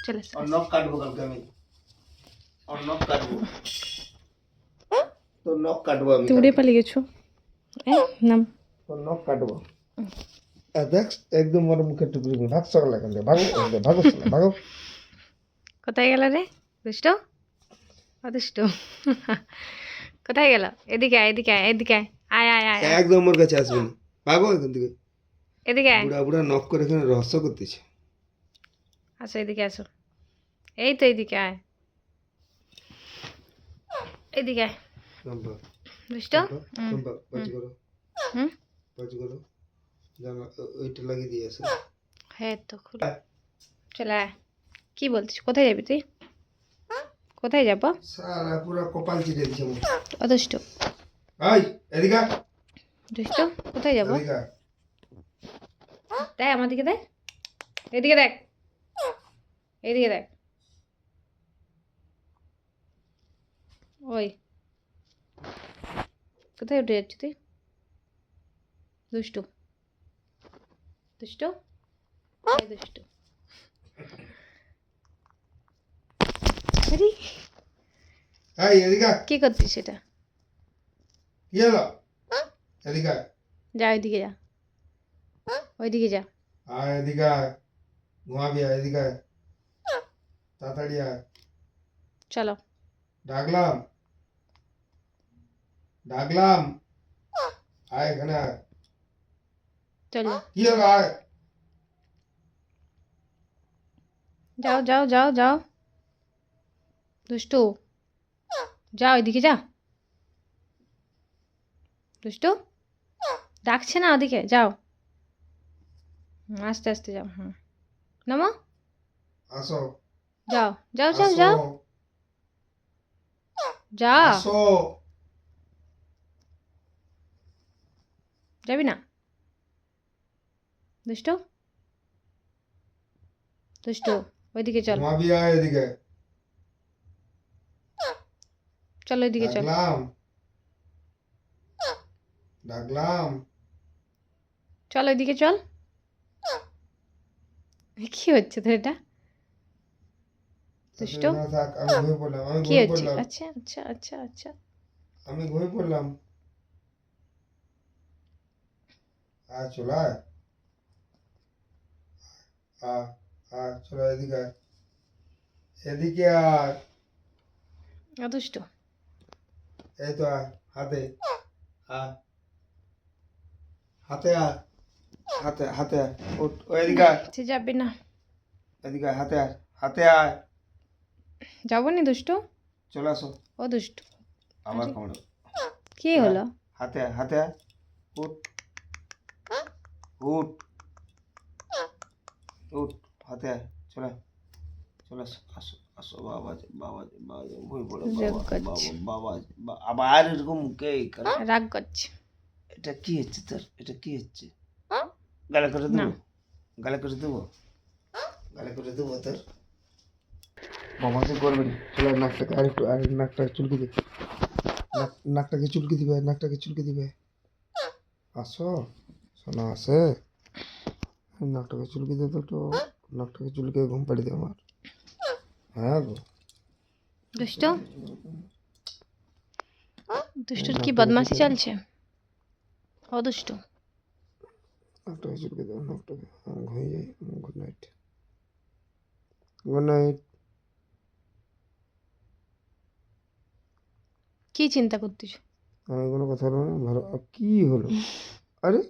চলে और नॉक काटबो কালকে আমি और नॉक काटबो तो नॉक काटबो আমি তুমি উড়ে পালিয়ে গেছো নাম तो नॉक काटबो দেখ একদম ওর মুখে টুকরি ভাগ সকালে এখান থেকে ভাগো এখান থেকে ভাগো শালা, ভাগো কোথায় গেল রে দুষ্ট অদুষ্ট কোথায় গেল এদিকে আয় এদিকে আয় এদিকে আয় আয় আয় আয় একদম ওর কাছে আসবে না ভাগো এখান থেকে এদিকে আয় বুড়া বুড়া নক করে এখানে রহস্য করতেছে আসো এদিকে আসো এই তো এদিকে আয় এদিকে আয় লম্বা দুষ্ট লম্বা বাজ করো হুম বাজ করো জানা ওইটা লাগিয়ে দিয়ে আসো হ্যাঁ তো খুলে চলে আয় কি বলছিস কোথায় যাবি তুই কোথায় যাব সারা পুরো কপাল চিড়ে দিছে মুখ অদুষ্ট আই এদিকে আয়, দুষ্ট কোথায় যাব এদিকে আয়। দেখ আমার দিকে দেখ এদিকে দেখ এদিকে দেখ ওই কোথায় উঠে যাচ্ছ তুই দুষ্টু দুষ্টু এই দুষ্টু আরে এই এদিকে আয়। কি করছিস সেটা কি হলো এদিকে আয়। যা ওইদিকে যা ওইদিকে যা আয় এদিকে আয় ঘুমাবি আয় এদিকে আয় তাড়াতাড়ি আয় চলো ডাকলাম ডাকলাম আয় এখানে আয় চলো কি হলো আয় যাও যাও যাও যাও দুষ্টু যা ওইদিকে যা দুষ্টু ডাকছে না ওদিকে যাও আস্তে আস্তে যাও হুম নামো আসো যাও যাও যাও যাও আসো যা আসো যাবি না দুষ্টু দুষ্টু ওইদিকে চল ঘুমাবি আয় এদিকে চলো ওইদিকে চল ডাকলাম ডাকলাম চল ওইদিকে চল কি হচ্ছে তোর এটা দুষ্টু না থাক আমি ঘুমিয়ে পড়লাম আমি কি ঘুমিয়ে হচ্ছে পড়লাম আচ্ছা আচ্ছা আচ্ছা আচ্ছা আমি ঘুমিয়ে পড়লাম আয় চলে আয় আয় আয় চলে আয়, এদিকে আয় এদিকে আয় দুষ্ট এই তো আয় হাতে আয় হাতে আয় হাতে হাতে আয় উঠ ও এদিকে আয় সে যাবি না এদিকে আয় হাতে আয় হাতে আয় যাবো নি দুষ্টু চলে আসো ও দুষ্টু আবার কামড়ে কি হলো হাতে আয় হাতে আয় উঠ উঠ উঠ হাতে আয় চলে আয়। চলে আসো আসো আসো বাবা বাবা বাবা ভুল বলে রাগ বাবা করছে। বাবা বাবা আবার এরকম মুখে করে রাগ করছে এটা কি হচ্ছে তোর এটা কি হচ্ছে গালে করে দেবো গালে করে দেবো গালে করে দেবো তোর মামাকে করবে না চলে নাকটাকে আরেকটু আর নাকটাকে চুলকে দিবে নাকটাকে চুলকে দিবে নাকটাকে চুলকে দিবে আসো শোনা আসে নাকটাকে চুলকে দে তো নাকটাকে চুলকে ঘুম পাড়ি দে আমার হ্যাঁ গো দুষ্টু দুষ্টুর কি বদমাশি চলছে ও দুষ্টু নাকটাকে চুলকে দাও নাকটাকে আমি ঘুমিয়ে যাই গুড নাইট গুড নাইট কি চিন্তা করছিস আমি কোনো কথা বলবো না ভালো কি হলো আরে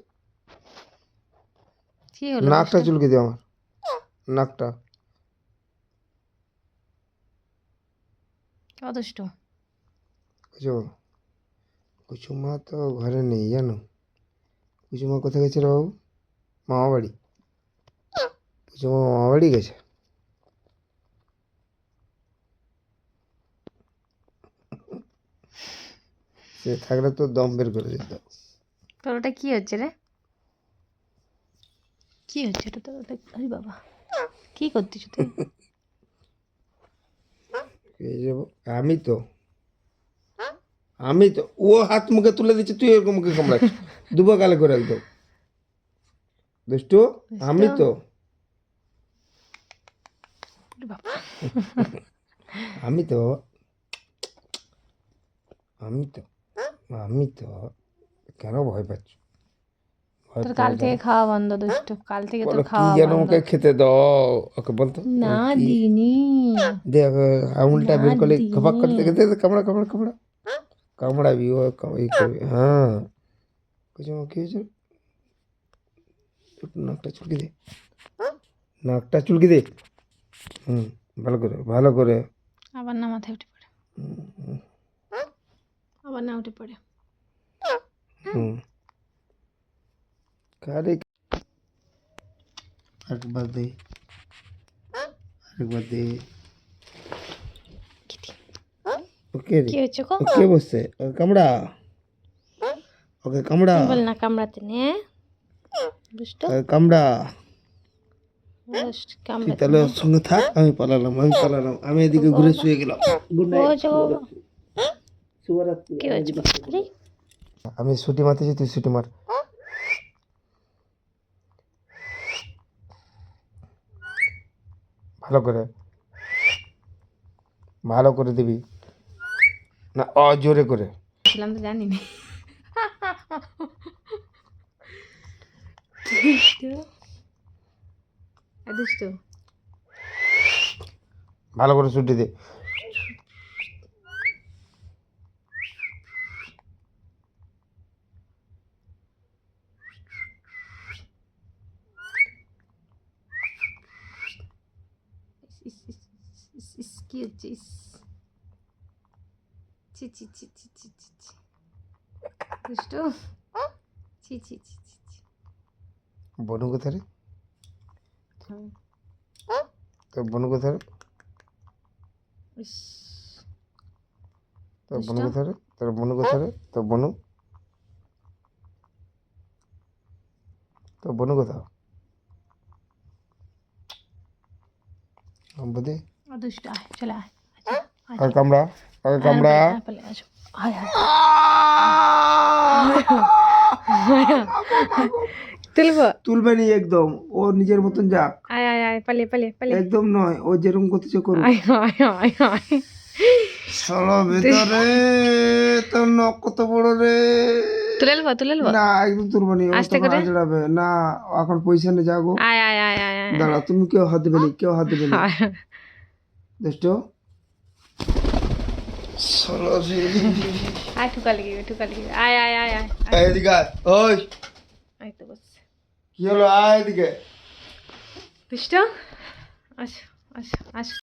কি হলো নাকটা দুষ্টু? চুলকে দিও আমার নাকটা ও দুষ্টু বুঝো কুসুমা তো ঘরে নেই জানো কুসুমা কোথায় গেছে রে বাবু মামা বাড়ি কুসুমা মামা বাড়ি গেছে সে থাকলে তো দম বের করে দিত তোর ওটা কি হচ্ছে রে কি হচ্ছে এটা তোর ওটা আরে বাবা কি করছিস তুই এই যে আমি তো ও হাত মুখে তুলে দিচ্ছে তুই এরকম মুখে কামড়াচ্ছিস দুবা গালে করে একদম দুষ্টু আমি তো বাবা আমি তো আমি তো আমি তো কেন ভয় পাচ্ছ? ভয় তোর পাওয়া কাল থেকে যাবে? খাওয়া বন্ধ দুষ্টু, কাল থেকে তোর বলো কি খাওয়া যেন বন্ধ। ওকে খেতে দাও, ওকে বলতো না কি দিনি, দে ওকে, আঙুলটা না বের করলে খপাক দিনি। করে দেখে দে, কামড়া কামড়া কামড়া কামড়াবি ও এই করবি। হ্যাঁ কিছু কি হয়েছে? একটু নাকটা চুলকে দে, নাকটা চুলকে দে। হুম, ভালো করে ভালো করে। আবার না মাথায় উঠে পড়ে, হুম, হুম, আবার না উঠে পড়ে। হুম। আরে আরেকবার দে, আরেকবার দে। ওকে রে, কি হয়েছে গো? ওকে বসছে, ওকে কামড়া, ওকে কামড়া, বল না কামড়াতে নে, দুষ্টু ওকে কামড়া। দুষ্টু তুই কামড়াতে তাহলে নে। ওর সঙ্গে থাক, আমি পালালাম, আমি পালালাম, আমি এদিকে ঘুরে শুয়ে গেলাম। গুড ও নাইট, জো, শুভরাত্রি। কি হয়েছে গো? আরে আমি ছুটি মারতেছি, তুই ছুটি মার। ভালো করে, ভালো করে দিবি না, জোরে করে। ছিলাম তো জানি না। দুষ্টু দুষ্টু ভালো করে ছুটি দে। কি হচ্ছে? ছি ছি ছি ছি ছি ছি ছি। দুষ্টু ছি ছি ছি ছি ছি। বনু কোথায় রে? তোর বনু কোথায় রে? ইস, তোর বনু দুষ্টু কোথায় রে? তোর বনু কোথায় রে? তোর বনু, তোর বনু কোথাও? বুঝি দুষ্টু আয় চলে আয়, আচ্ছা আয় আর কামড়া, আর কামড়া। পালে আসো, আয় আয় তুলবো, তুলবে নি একদম, ও নিজের মতন যাক। আয় আয় আয় পালে পালে পালে, একদম নয়, ও যেরকম করতেছে করুক। আয় আয় আয় আয়। শালা ভেতরে, তোর নখ কত বড় রে। তুলে নেবো তুলে নেবো, না একদম তুলবো নি, ও আস্তে তখন করে আজড়াবে না। এখন পয়সা নিয়ে যাবো। আয় আয় আয় আয় আয় দাঁড়া, তুমি কেউ হাত দেবে নি, কেউ হাত দেবে নি। আয়। দুষ্ট শালা রে। আয় ঠুকা লেগে ঠুকা লেগে, আয় আয় আয় আয় এই এদিকে আয়। ওই আয় তো বস কি হলো, আয় এদিকে। দুষ্টু আসো আসো আসো।